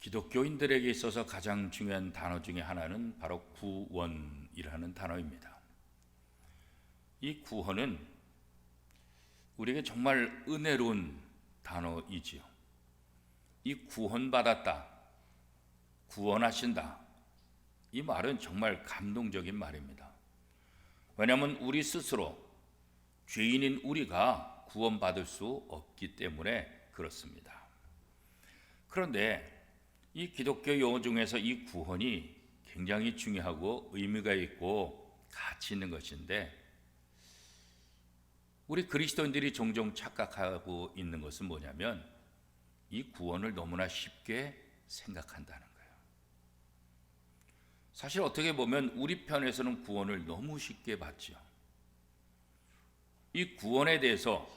기독교인들에게 있어서 가장 중요한 단어 중에 하나는 바로 구원이라는 단어입니다. 이 구원은 우리에게 정말 은혜로운 단어이지요. 이 구원받았다, 구원하신다, 이 말은 정말 감동적인 말입니다. 왜냐하면 우리 스스로 죄인인 우리가 구원받을 수 없기 때문에 그렇습니다. 그런데 이 기독교 용어 중에서 이 구원이 굉장히 중요하고 의미가 있고 가치 있는 것인데, 우리 그리스도인들이 종종 착각하고 있는 것은 뭐냐면 이 구원을 너무나 쉽게 생각한다는 거예요. 사실 어떻게 보면 우리 편에서는 구원을 너무 쉽게 받죠. 이 구원에 대해서,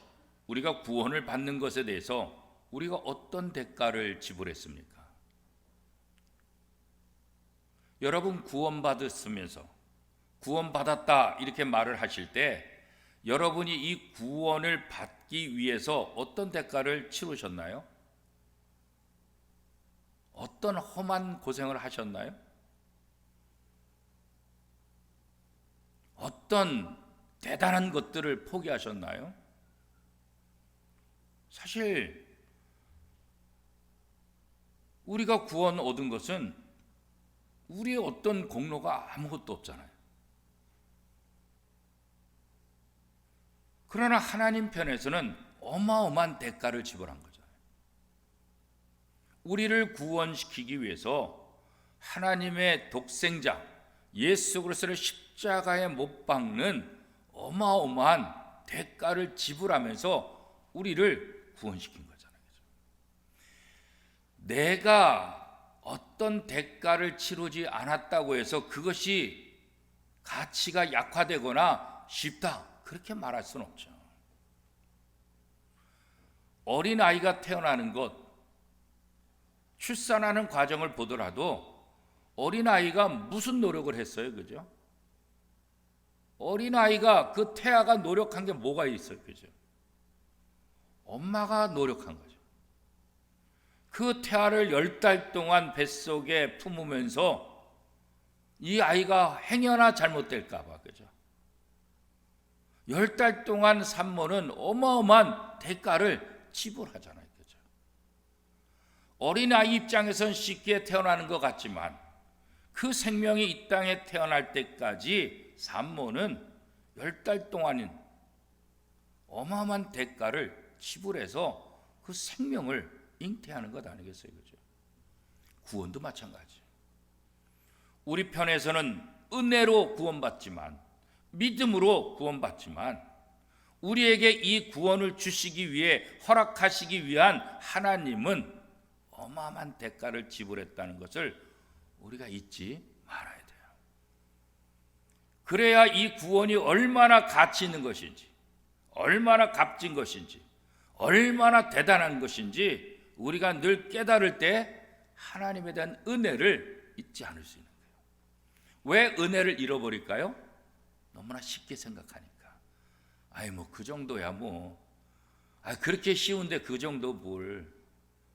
우리가 구원을 받는 것에 대해서 우리가 어떤 대가를 지불했습니까? 여러분 구원받았으면서 구원받았다 이렇게 말을 하실 때 여러분이 이 구원을 받기 위해서 어떤 대가를 치르셨나요? 어떤 험한 고생을 하셨나요? 어떤 대단한 것들을 포기하셨나요? 사실 우리가 구원 얻은 것은 우리의 어떤 공로가 아무것도 없잖아요. 그러나 하나님 편에서는 어마어마한 대가를 지불한 거잖아요. 우리를 구원시키기 위해서 하나님의 독생자 예수 그리스도를 십자가에 못 박는 어마어마한 대가를 지불하면서 우리를 구원시킨 거잖아요. 내가 어떤 대가를 치르지 않았다고 해서 그것이 가치가 약화되거나 쉽다, 그렇게 말할 수는 없죠. 어린아이가 태어나는 것, 출산하는 과정을 보더라도 어린아이가 무슨 노력을 했어요, 그죠? 어린아이가 그 태아가 노력한 게 뭐가 있어요, 그죠? 엄마가 노력한 거죠. 그 태아를 10달 동안 뱃속에 품으면서 이 아이가 행여나 잘못될까 봐, 그죠? 10달 동안 산모는 어마어마한 대가를 지불하잖아요, 그죠? 어린아이 입장에선 쉽게 태어나는 것 같지만 그 생명이 이 땅에 태어날 때까지 산모는 10달 동안인 어마어마한 대가를 지불해서 그 생명을 잉태하는 것 아니겠어요, 그죠? 구원도 마찬가지. 우리 편에서는 은혜로 구원받지만, 믿음으로 구원받지만, 우리에게 이 구원을 주시기 위해, 허락하시기 위한 하나님은 어마어마한 대가를 지불했다는 것을 우리가 잊지 말아야 돼요. 그래야 이 구원이 얼마나 가치 있는 것인지, 얼마나 값진 것인지, 얼마나 대단한 것인지 우리가 늘 깨달을 때 하나님에 대한 은혜를 잊지 않을 수 있는 거예요. 왜 은혜를 잃어버릴까요? 너무나 쉽게 생각하니까. 아이 뭐 그 정도야 뭐. 그렇게 쉬운데 그 정도 뭘.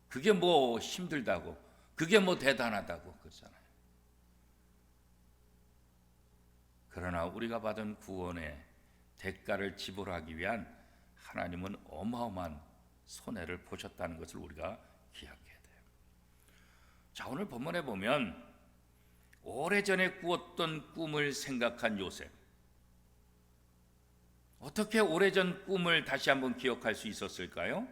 그게 뭐 힘들다고. 그게 뭐 대단하다고 그러잖아요. 그러나 우리가 받은 구원의 대가를 지불하기 위한 하나님은 어마어마한 손해를 보셨다는 것을 우리가 기억해야 돼요. 자, 오늘 본문에 보면 오래전에 꾸었던 꿈을 생각한 요셉. 어떻게 오래전 꿈을 다시 한번 기억할 수 있었을까요?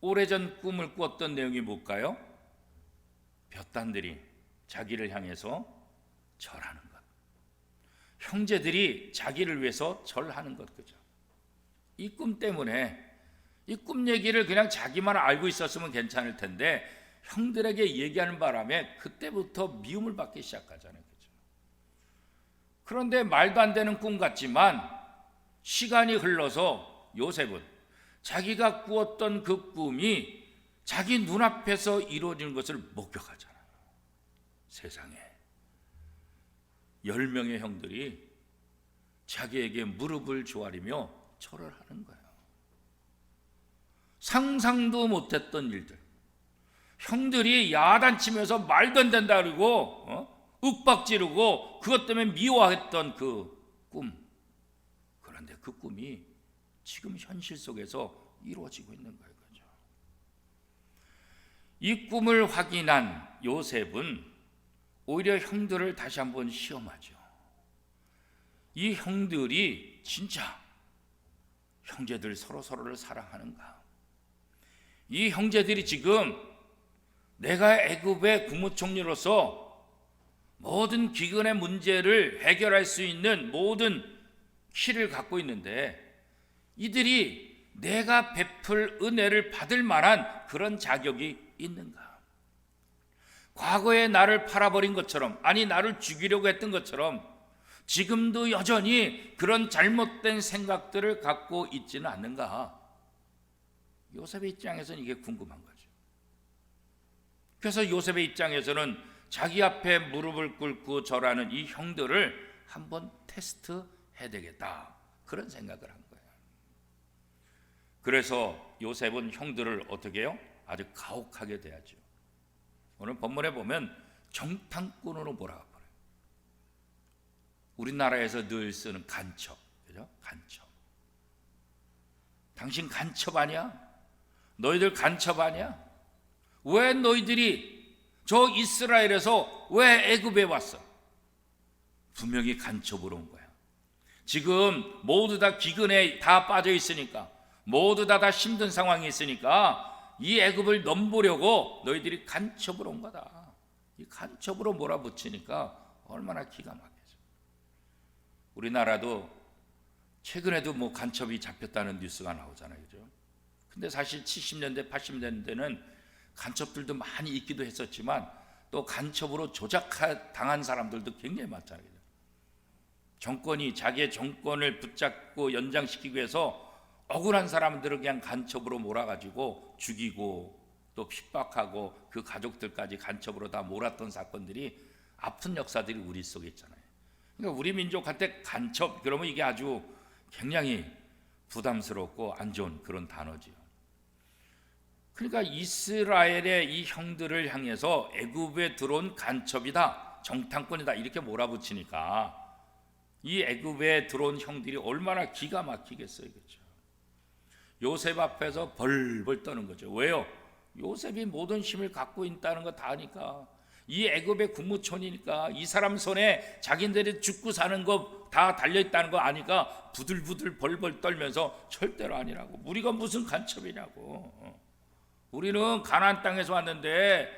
오래전 꿈을 꾸었던 내용이 뭘까요? 볕단들이 자기를 향해서 절하는 것, 형제들이 자기를 위해서 절하는 것, 그죠? 이 꿈 때문에, 이 꿈 얘기를 그냥 자기만 알고 있었으면 괜찮을 텐데 형들에게 얘기하는 바람에 그때부터 미움을 받기 시작하잖아요, 그죠? 그런데 말도 안 되는 꿈 같지만 시간이 흘러서 요셉은 자기가 꾸었던 그 꿈이 자기 눈앞에서 이루어지는 것을 목격하잖아요. 세상에 10명의 형들이 자기에게 무릎을 조아리며 절을 하는 거예요. 상상도 못했던 일들, 형들이 야단치면서 말도 안 된다 그러고 윽박지르고 그것 때문에 미워했던 그 꿈. 그런데 그 꿈이 지금 현실 속에서 이루어지고 있는 거예요. 그죠? 이 꿈을 확인한 요셉은 오히려 형들을 다시 한번 시험하죠. 이 형들이 진짜 형제들 서로를 사랑하는가? 이 형제들이 지금 내가 애굽의 국무총리로서 모든 기근의 문제를 해결할 수 있는 모든 키를 갖고 있는데 이들이 내가 베풀 은혜를 받을 만한 그런 자격이 있는가? 과거에 나를 팔아버린 것처럼, 아니 나를 죽이려고 했던 것처럼 지금도 여전히 그런 잘못된 생각들을 갖고 있지는 않는가? 요셉의 입장에서는 이게 궁금한 거죠. 그래서 요셉의 입장에서는 자기 앞에 무릎을 꿇고 절하는 이 형들을 한번 테스트해야 되겠다, 그런 생각을 한 거예요. 그래서 요셉은 형들을 어떻게 해요? 아주 가혹하게 대하죠. 오늘 본문에 보면 정탐꾼으로 몰아가 버려요. 우리나라에서 늘 쓰는 간첩, 그죠? 간첩. 당신 간첩 아니야? 너희들 간첩 아니야? 왜 너희들이 저 이스라엘에서 왜 애굽에 왔어? 분명히 간첩으로 온 거야. 지금 모두 다 기근에 다 빠져 있으니까, 모두 다 힘든 상황이 있으니까 이 애굽을 넘보려고 너희들이 간첩으로 온 거다. 이 간첩으로 몰아붙이니까 얼마나 기가 막혀져. 우리나라도 최근에도 뭐 간첩이 잡혔다는 뉴스가 나오잖아요, 그죠? 근데 사실 70년대, 80년대는 간첩들도 많이 있기도 했었지만 또 간첩으로 조작당한 사람들도 굉장히 많잖아요. 정권이 자기의 정권을 붙잡고 연장시키기 위해서 억울한 사람들을 그냥 간첩으로 몰아가지고 죽이고 또 핍박하고 그 가족들까지 간첩으로 다 몰았던 사건들이, 아픈 역사들이 우리 속에 있잖아요. 그러니까 우리 민족한테 간첩 그러면 이게 아주 굉장히 부담스럽고 안 좋은 그런 단어지요. 그러니까 이스라엘의 이 형들을 향해서 애굽에 들어온 간첩이다, 정탐꾼이다 이렇게 몰아붙이니까 이 애굽에 들어온 형들이 얼마나 기가 막히겠어요, 그렇죠? 요셉 앞에서 벌벌 떠는 거죠. 왜요? 요셉이 모든 힘을 갖고 있다는 거 다 아니까, 이 애굽의 국무총리니까 이 사람 손에 자기들이 죽고 사는 거 다 달려있다는 거 아니까 부들부들 벌벌 떨면서 절대로 아니라고, 우리가 무슨 간첩이냐고, 우리는 가나안 땅에서 왔는데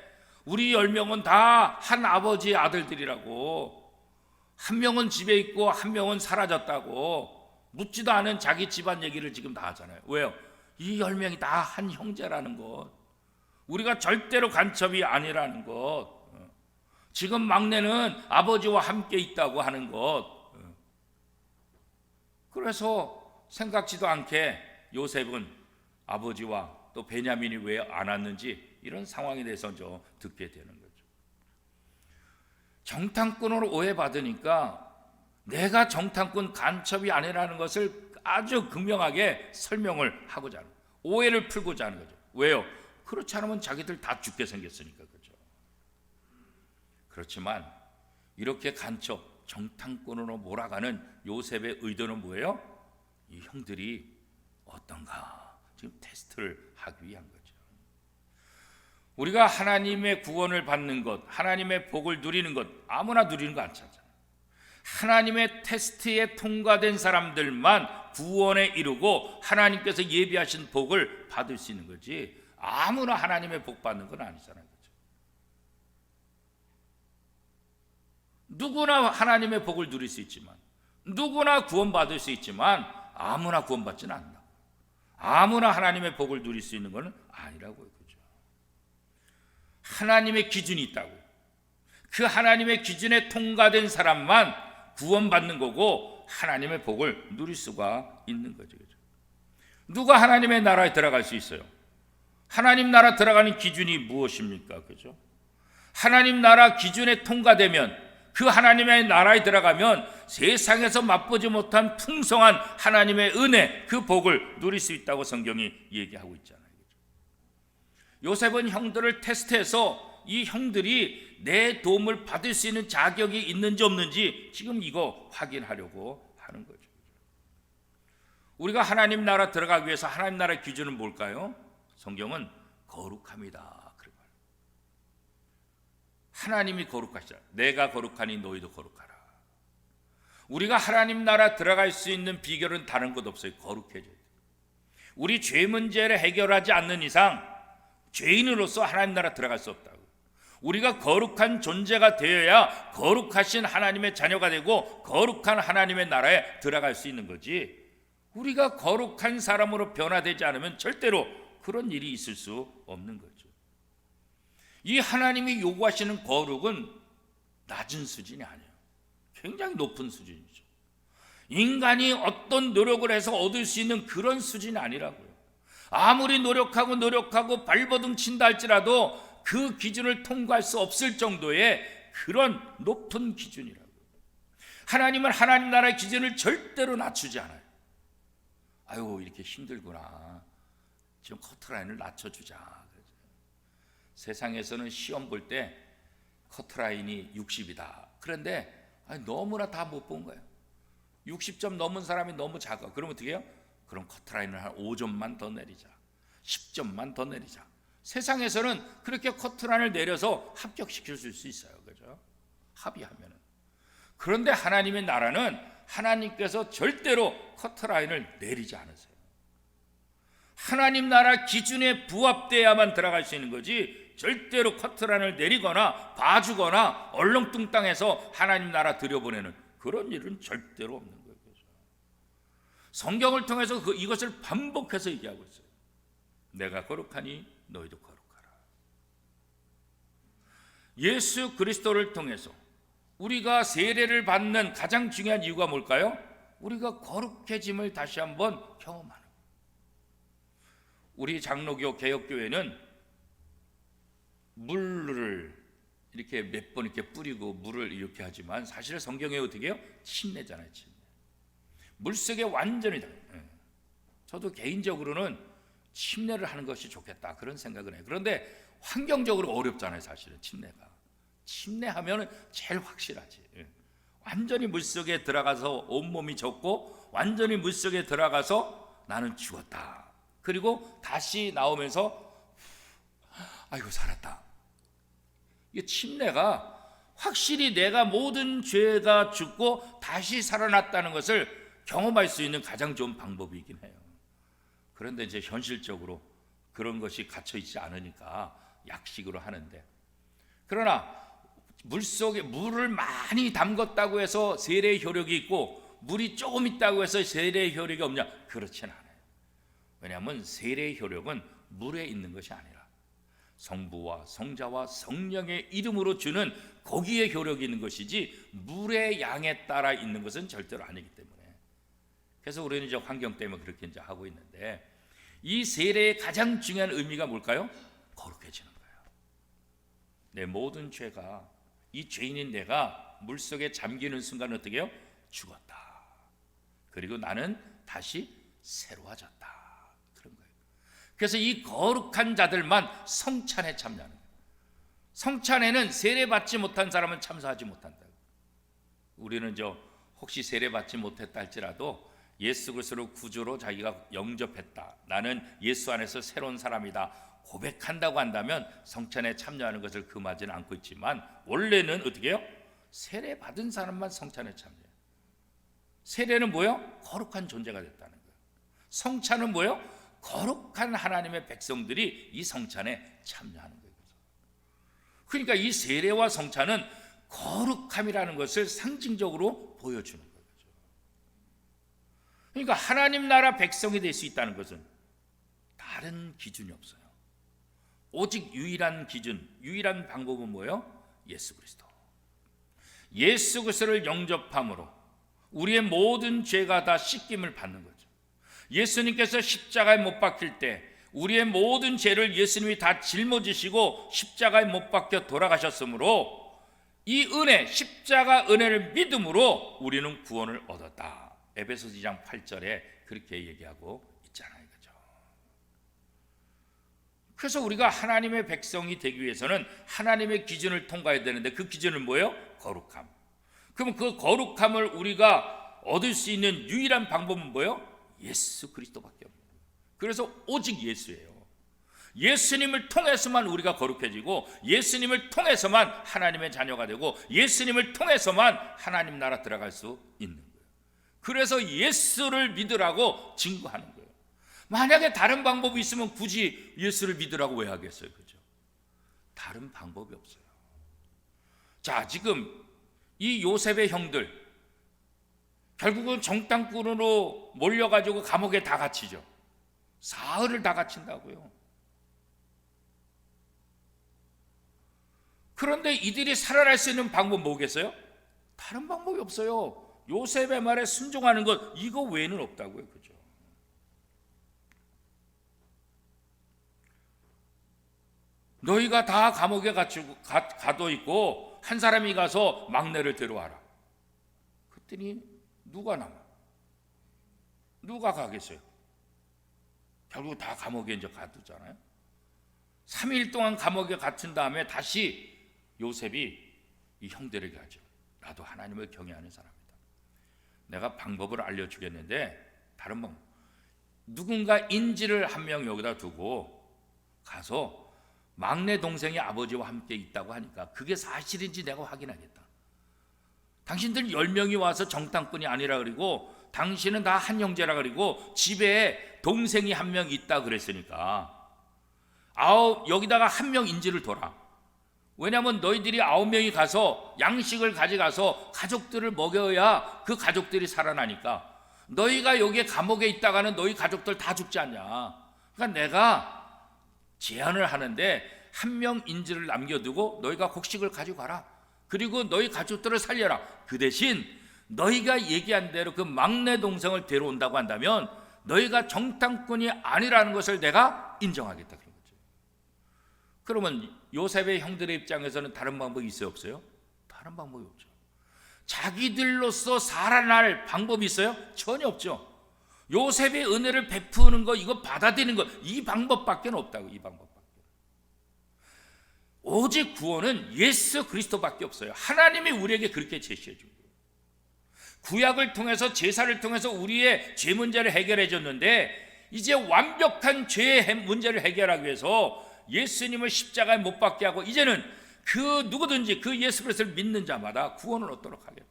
우리 10명은 다 한 아버지의 아들들이라고, 한 명은 집에 있고 한 명은 사라졌다고, 묻지도 않은 자기 집안 얘기를 지금 다 하잖아요. 왜요? 이 10명이 다 한 형제라는 것, 우리가 절대로 간첩이 아니라는 것, 지금 막내는 아버지와 함께 있다고 하는 것. 그래서 생각지도 않게 요셉은 아버지와 또 베냐민이 왜 안 왔는지 이런 상황에 대해서 좀 듣게 되는 거죠. 정탐꾼으로 오해받으니까 내가 정탐꾼 간첩이 아니라는 것을 아주 극명하게 설명을 하고자 하는, 오해를 풀고자 하는 거죠. 왜요? 그렇지 않으면 자기들 다 죽게 생겼으니까, 그렇죠? 그렇지만 이렇게 간첩, 정탐꾼으로 몰아가는 요셉의 의도는 뭐예요? 이 형들이 어떤가 지금 테스트를 하기 위한 거죠. 우리가 하나님의 구원을 받는 것, 하나님의 복을 누리는 것 아무나 누리는 거 않잖아요. 하나님의 테스트에 통과된 사람들만 구원에 이르고 하나님께서 예비하신 복을 받을 수 있는 거지, 아무나 하나님의 복 받는 건 아니잖아요, 그렇죠? 누구나 하나님의 복을 누릴 수 있지만, 누구나 구원받을 수 있지만 아무나 구원받지는 않는다. 아무나 하나님의 복을 누릴 수 있는 건 아니라고요, 그렇죠? 하나님의 기준이 있다고. 그 하나님의 기준에 통과된 사람만 구원받는 거고 하나님의 복을 누릴 수가 있는 거죠, 그렇죠? 누가 하나님의 나라에 들어갈 수 있어요? 하나님 나라 들어가는 기준이 무엇입니까, 그렇죠? 하나님 나라 기준에 통과되면, 그 하나님의 나라에 들어가면 세상에서 맛보지 못한 풍성한 하나님의 은혜, 그 복을 누릴 수 있다고 성경이 얘기하고 있잖아요, 그렇죠? 요셉은 형들을 테스트해서 이 형들이 내 도움을 받을 수 있는 자격이 있는지 없는지 지금 이거 확인하려고 하는 거죠. 우리가 하나님 나라 들어가기 위해서 하나님 나라의 기준은 뭘까요? 성경은 거룩함이다. 하나님이 거룩하시다. 내가 거룩하니 너희도 거룩하라. 우리가 하나님 나라 들어갈 수 있는 비결은 다른 것 없어요. 거룩해져야 돼요. 우리 죄 문제를 해결하지 않는 이상 죄인으로서 하나님 나라 들어갈 수 없다고. 우리가 거룩한 존재가 되어야 거룩하신 하나님의 자녀가 되고 거룩한 하나님의 나라에 들어갈 수 있는 거지, 우리가 거룩한 사람으로 변화되지 않으면 절대로 그런 일이 있을 수 없는 거죠. 이 하나님이 요구하시는 거룩은 낮은 수준이 아니에요. 굉장히 높은 수준이죠. 인간이 어떤 노력을 해서 얻을 수 있는 그런 수준이 아니라고요. 아무리 노력하고 발버둥 친다 할지라도 그 기준을 통과할 수 없을 정도의 그런 높은 기준이라고요. 하나님은 하나님 나라의 기준을 절대로 낮추지 않아요. 아유, 이렇게 힘들구나, 지금 커트라인을 낮춰주자. 세상에서는 시험 볼 때 커트라인이 60이다. 그런데 너무나 다 못 본 거예요. 60점 넘은 사람이 너무 작아. 그러면 어떻게 해요? 그럼 커트라인을 한 5점만 더 내리자, 10점만 더 내리자. 세상에서는 그렇게 커트라인을 내려서 합격시킬 수 있어요. 그죠? 합의하면은. 그런데 하나님의 나라는 하나님께서 절대로 커트라인을 내리지 않으세요. 하나님 나라 기준에 부합돼야만 들어갈 수 있는 거지, 절대로 커트라인을 내리거나 봐주거나 얼렁뚱땅해서 하나님 나라 들여보내는 그런 일은 절대로 없는 거예요. 성경을 통해서 이것을 반복해서 얘기하고 있어요. 내가 거룩하니 너희도 거룩하라. 예수 그리스도를 통해서 우리가 세례를 받는 가장 중요한 이유가 뭘까요? 우리가 거룩해짐을 다시 한번 경험하는 거예요. 우리 장로교 개혁교회는 물을 이렇게 몇 번 이렇게 뿌리고 물을 이렇게 하지만 사실 성경에 어떻게 해요? 침례잖아요. 침례. 물속에 완전히 다. 저도 개인적으로는 침례를 하는 것이 좋겠다 그런 생각을 해요. 그런데 환경적으로 어렵잖아요. 사실은 침례가. 침례하면 제일 확실하지. 완전히 물속에 들어가서 온몸이 젖고 완전히 물속에 들어가서 나는 죽었다. 그리고 다시 나오면서 아이고 살았다. 이 침례가 확실히 내가 모든 죄가 죽고 다시 살아났다는 것을 경험할 수 있는 가장 좋은 방법이긴 해요. 그런데 이제 현실적으로 그런 것이 갇혀 있지 않으니까 약식으로 하는데, 그러나 물속에 물을 많이 담궜다고 해서 세례의 효력이 있고 물이 조금 있다고 해서 세례의 효력이 없냐? 그렇진 않아요. 왜냐하면 세례의 효력은 물에 있는 것이 아니라 성부와 성자와 성령의 이름으로 주는 거기에 효력이 있는 것이지 물의 양에 따라 있는 것은 절대로 아니기 때문에. 그래서 우리는 이제 환경 때문에 그렇게 이제 하고 있는데, 이 세례의 가장 중요한 의미가 뭘까요? 거룩해지는 거예요. 내 모든 죄가, 이 죄인인 내가 물속에 잠기는 순간 어떻게 해요? 죽었다. 그리고 나는 다시 새로워졌다. 그래서 이 거룩한 자들만 성찬에 참여하는 거예요. 성찬에는 세례받지 못한 사람은 참석하지 못한다. 우리는 혹시 세례받지 못했다 할지라도 예수 그리스도를 구주로 자기가 영접했다, 나는 예수 안에서 새로운 사람이다 고백한다고 한다면 성찬에 참여하는 것을 금하지는 않고 있지만, 원래는 어떻게 해요? 세례받은 사람만 성찬에 참여해요. 세례는 뭐예요? 거룩한 존재가 됐다는 거예요. 성찬은 뭐예요? 거룩한 하나님의 백성들이 이 성찬에 참여하는 거예요. 그러니까 이 세례와 성찬은 거룩함이라는 것을 상징적으로 보여주는 거예요. 그러니까 하나님 나라 백성이 될 수 있다는 것은 다른 기준이 없어요. 오직 유일한 기준, 유일한 방법은 뭐예요? 예수 그리스도. 예수 그리스도를 영접함으로 우리의 모든 죄가 다 씻김을 받는 거죠. 예수님께서 십자가에 못 박힐 때 우리의 모든 죄를 예수님이 다 짊어지시고 십자가에 못 박혀 돌아가셨으므로 이 은혜, 십자가 은혜를 믿음으로 우리는 구원을 얻었다. 에베소서 2장 8절에 그렇게 얘기하고 있잖아요. 그죠? 그래서 우리가 하나님의 백성이 되기 위해서는 하나님의 기준을 통과해야 되는데 그 기준은 뭐예요? 거룩함. 그럼 그 거룩함을 우리가 얻을 수 있는 유일한 방법은 뭐예요? 예수 그리스도밖에 없는 거예요. 그래서 오직 예수예요. 예수님을 통해서만 우리가 거룩해지고 예수님을 통해서만 하나님의 자녀가 되고 예수님을 통해서만 하나님 나라 들어갈 수 있는 거예요. 그래서 예수를 믿으라고 증거하는 거예요. 만약에 다른 방법이 있으면 굳이 예수를 믿으라고 왜 하겠어요? 그죠? 다른 방법이 없어요. 자, 지금 이 요셉의 형들 결국은 정탐꾼으로 몰려가지고 감옥에 다 갇히죠. 사흘을 다 갇힌다고요. 그런데 이들이 살아날 수 있는 방법 뭐겠어요? 다른 방법이 없어요. 요셉의 말에 순종하는 것 이거 외에는 없다고요. 그죠? 너희가 다 감옥에 가둬 있고 한 사람이 가서 막내를 데려와라. 그랬더니 누가 남아? 누가 가겠어요? 결국 다 감옥에 이제 가두잖아요. 3일 동안 감옥에 갇힌 다음에 다시 요셉이 이 형들에게 하죠. 나도 하나님을 경외하는 사람이다. 내가 방법을 알려주겠는데 다른 방법. 누군가 인질을 한 명 여기다 두고 가서 막내 동생이 아버지와 함께 있다고 하니까 그게 사실인지 내가 확인하겠다. 당신들 10명이 와서 정탐꾼이 아니라 그리고 당신은 다 한 형제라 그리고 집에 동생이 한 명 있다 그랬으니까 여기다가 한 명 인질을 둬라. 왜냐하면 너희들이 9명이 가서 양식을 가져가서 가족들을 먹여야 그 가족들이 살아나니까 너희가 여기에 감옥에 있다가는 너희 가족들 다 죽지 않냐. 그러니까 내가 제안을 하는데 한 명 인질을 남겨두고 너희가 곡식을 가지고 가라. 그리고 너희 가족들을 살려라. 그 대신 너희가 얘기한 대로 그 막내 동생을 데려온다고 한다면 너희가 정탐꾼이 아니라는 것을 내가 인정하겠다. 그런 거죠. 그러면 요셉의 형들의 입장에서는 다른 방법이 있어요? 없어요? 다른 방법이 없죠. 자기들로서 살아날 방법이 있어요? 전혀 없죠. 요셉의 은혜를 베푸는 거 이거 받아들이는 거 이 방법밖에 없다고. 이 방법밖에. 오직 구원은 예수 그리스도밖에 없어요. 하나님이 우리에게 그렇게 제시해 준 거예요. 구약을 통해서 제사를 통해서 우리의 죄 문제를 해결해 줬는데 이제 완벽한 죄의 문제를 해결하기 위해서 예수님을 십자가에 못 박게 하고 이제는 그 누구든지 그 예수 그리스도를 믿는 자마다 구원을 얻도록 하겠다.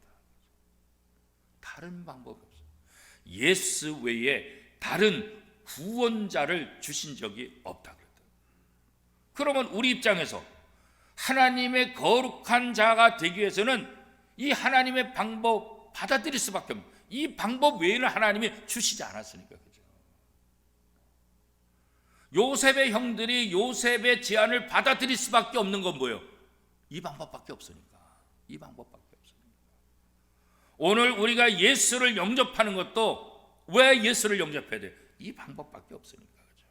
다른 방법이 없어요. 예수 외에 다른 구원자를 주신 적이 없다 그랬다. 그러면 우리 입장에서 하나님의 거룩한 자가 되기 위해서는 이 하나님의 방법 받아들일 수밖에 없는, 이 방법 외에는 하나님이 주시지 않았으니까. 그죠? 요셉의 형들이 요셉의 제안을 받아들일 수밖에 없는 건 뭐예요? 이 방법밖에 없으니까. 이 방법밖에 없으니까. 오늘 우리가 예수를 영접하는 것도 왜 예수를 영접해야 돼요? 이 방법밖에 없으니까. 그죠?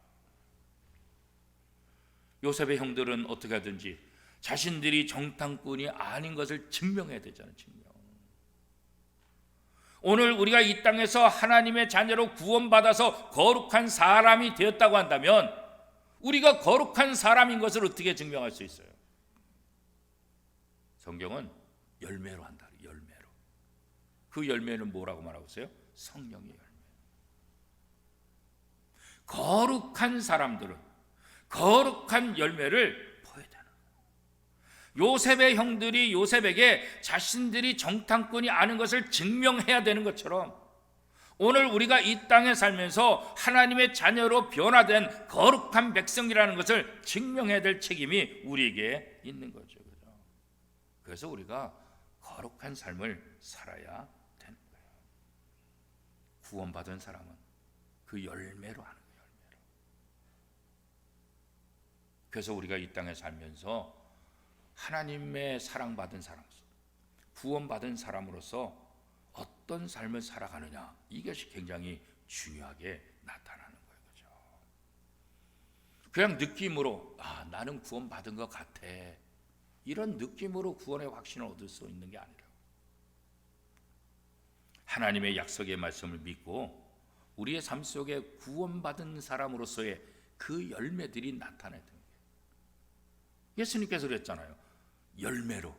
요셉의 형들은 어떻게 하든지 자신들이 정탐꾼이 아닌 것을 증명해야 되잖아요. 증명. 오늘 우리가 이 땅에서 하나님의 자녀로 구원받아서 거룩한 사람이 되었다고 한다면 우리가 거룩한 사람인 것을 어떻게 증명할 수 있어요? 성경은 열매로 한다. 열매로. 그 열매는 뭐라고 말하고 있어요? 성령의 열매. 거룩한 사람들은 거룩한 열매를 보여야 되는 거예요. 요셉의 형들이 요셉에게 자신들이 정탐꾼이 아는 것을 증명해야 되는 것처럼 오늘 우리가 이 땅에 살면서 하나님의 자녀로 변화된 거룩한 백성이라는 것을 증명해야 될 책임이 우리에게 있는 거죠. 그래서 우리가 거룩한 삶을 살아야 되는 거예요. 구원받은 사람은 그 열매로 하는 거예요. 열매로. 그래서 우리가 이 땅에 살면서 하나님의 사랑받은 사람으로서 구원받은 사람으로서 어떤 삶을 살아가느냐 이것이 굉장히 중요하게 나타나는 거예요. 그렇죠? 그냥 느낌으로 나는 구원받은 것 같아 이런 느낌으로 구원의 확신을 얻을 수 있는 게 아니라 하나님의 약속의 말씀을 믿고 우리의 삶 속에 구원받은 사람으로서의 그 열매들이 나타나야 돼요. 예수님께서 그랬잖아요. 열매로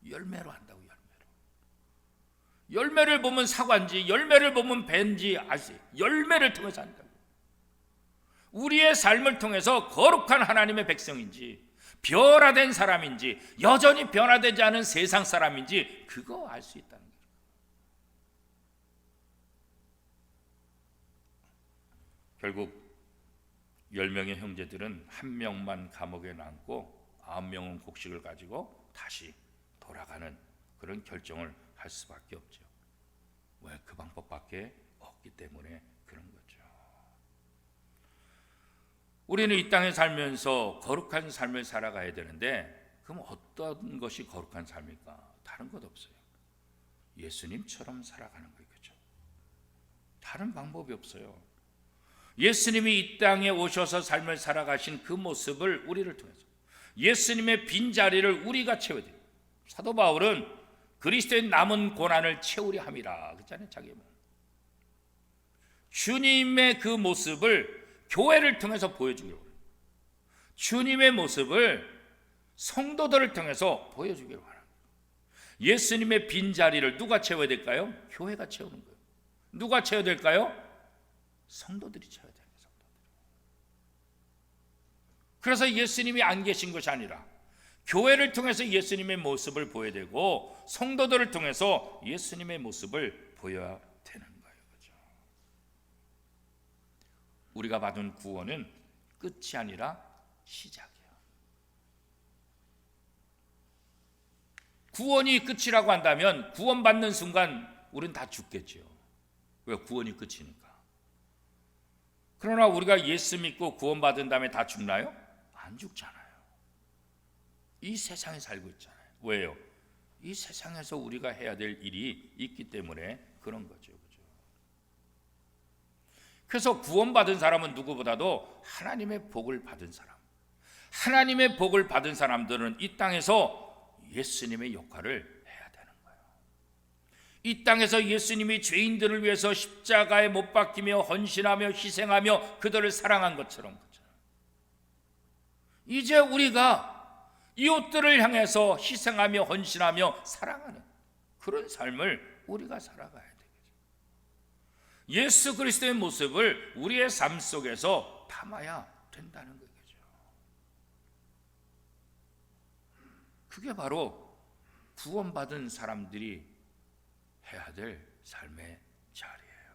한다고. 열매를 보면 사과인지 열매를 보면 뱀인지 아세요? 열매를 통해서 한다고. 우리의 삶을 통해서 거룩한 하나님의 백성인지 변화된 사람인지 여전히 변화되지 않은 세상 사람인지 그거 알 수 있다는 거예요. 결국 10명의 형제들은 한 명만 감옥에 남고 9명은 곡식을 가지고 다시 돌아가는 그런 결정을 할 수밖에 없죠. 왜? 그 방법밖에 없기 때문에 그런 거죠. 우리는 이 땅에 살면서 거룩한 삶을 살아가야 되는데 그럼 어떤 것이 거룩한 삶일까? 다른 것 없어요. 예수님처럼 살아가는 거예요. 그렇죠? 다른 방법이 없어요. 예수님이 이 땅에 오셔서 삶을 살아가신 그 모습을 우리를 통해서 예수님의 빈자리를 우리가 채워야 돼요. 사도 바울은 그리스도의 남은 고난을 채우려 함이라 그랬잖아요. 자기 몸. 주님의 그 모습을 교회를 통해서 보여주기로 해요. 주님의 모습을 성도들을 통해서 보여주기로 하는 거예요. 예수님의 빈자리를 누가 채워야 될까요? 교회가 채우는 거예요. 누가 채워야 될까요? 성도들이 채워야 돼요. 그래서 예수님이 안 계신 것이 아니라 교회를 통해서 예수님의 모습을 보여야 되고 성도들을 통해서 예수님의 모습을 보여야 되는 거예요. 그렇죠? 우리가 받은 구원은 끝이 아니라 시작이에요. 구원이 끝이라고 한다면 구원받는 순간 우리는 다 죽겠죠. 왜? 구원이 끝이니까. 그러나 우리가 예수 믿고 구원받은 다음에 다 죽나요? 안 죽잖아요. 이 세상에 살고 있잖아요. 왜요? 이 세상에서 우리가 해야 될 일이 있기 때문에 그런 거죠. 그죠? 그래서 구원받은 사람은 누구보다도 하나님의 복을 받은 사람. 하나님의 복을 받은 사람들은 이 땅에서 예수님의 역할을 해야 되는 거예요. 이 땅에서 예수님이 죄인들을 위해서 십자가에 못 박히며 헌신하며 희생하며 그들을 사랑한 것처럼 이제 우리가 이웃들을 향해서 희생하며 헌신하며 사랑하는 그런 삶을 우리가 살아가야 되겠죠. 예수 그리스도의 모습을 우리의 삶 속에서 담아야 된다는 거죠. 그게 바로 구원받은 사람들이 해야 될 삶의 자리예요.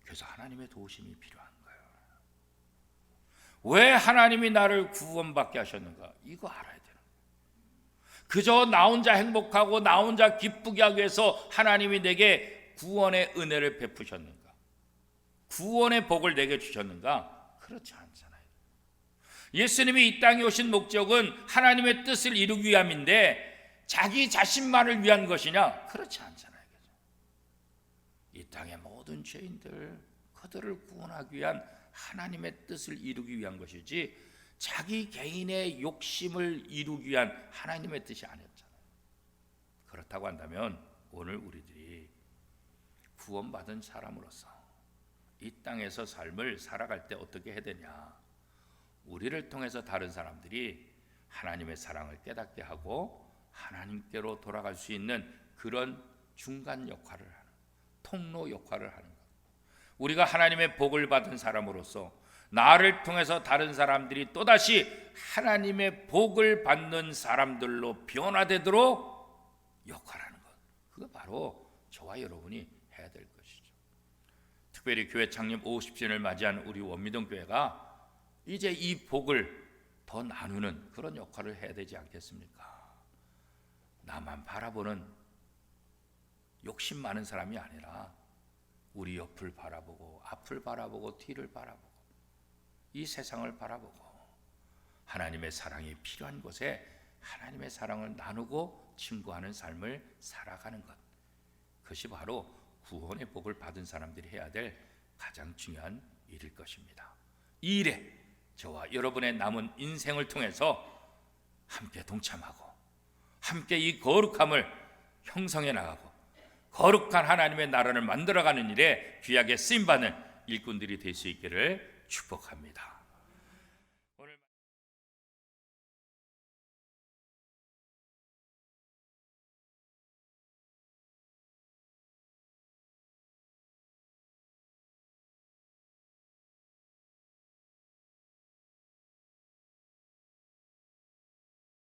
그래서 하나님의 도우심이 필요한 거예요. 왜 하나님이 나를 구원받게 하셨는가? 이거 알아야 돼요. 그저 나 혼자 행복하고 나 혼자 기쁘게 하기 위해서 하나님이 내게 구원의 은혜를 베푸셨는가? 구원의 복을 내게 주셨는가? 그렇지 않잖아요. 예수님이 이 땅에 오신 목적은 하나님의 뜻을 이루기 위함인데 자기 자신만을 위한 것이냐? 그렇지 않잖아요. 이 땅의 모든 죄인들 그들을 구원하기 위한 하나님의 뜻을 이루기 위한 것이지 자기 개인의 욕심을 이루기 위한 하나님의 뜻이 아니었잖아요. 그렇다고 한다면 오늘 우리들이 구원받은 사람으로서 이 땅에서 삶을 살아갈 때 어떻게 해야 되냐? 우리를 통해서 다른 사람들이 하나님의 사랑을 깨닫게 하고 하나님께로 돌아갈 수 있는 그런 중간 역할을 하는, 통로 역할을 하는 것. 우리가 하나님의 복을 받은 사람으로서 나를 통해서 다른 사람들이 또다시 하나님의 복을 받는 사람들로 변화되도록 역할하는 것. 그거 바로 저와 여러분이 해야 될 것이죠. 특별히 교회 창립 50주년을 맞이한 우리 원미동교회가 이제 이 복을 더 나누는 그런 역할을 해야 되지 않겠습니까? 나만 바라보는 욕심 많은 사람이 아니라 우리 옆을 바라보고 앞을 바라보고 뒤를 바라보고 이 세상을 바라보고 하나님의 사랑이 필요한 곳에 하나님의 사랑을 나누고 친구하는 삶을 살아가는 것. 그것이 바로 구원의 복을 받은 사람들이 해야 될 가장 중요한 일일 것입니다. 이 일에 저와 여러분의 남은 인생을 통해서 함께 동참하고 함께 이 거룩함을 형성해 나가고 거룩한 하나님의 나라를 만들어가는 일에 귀하게 쓰임받는 일꾼들이 될 수 있기를 축복합니다. 오늘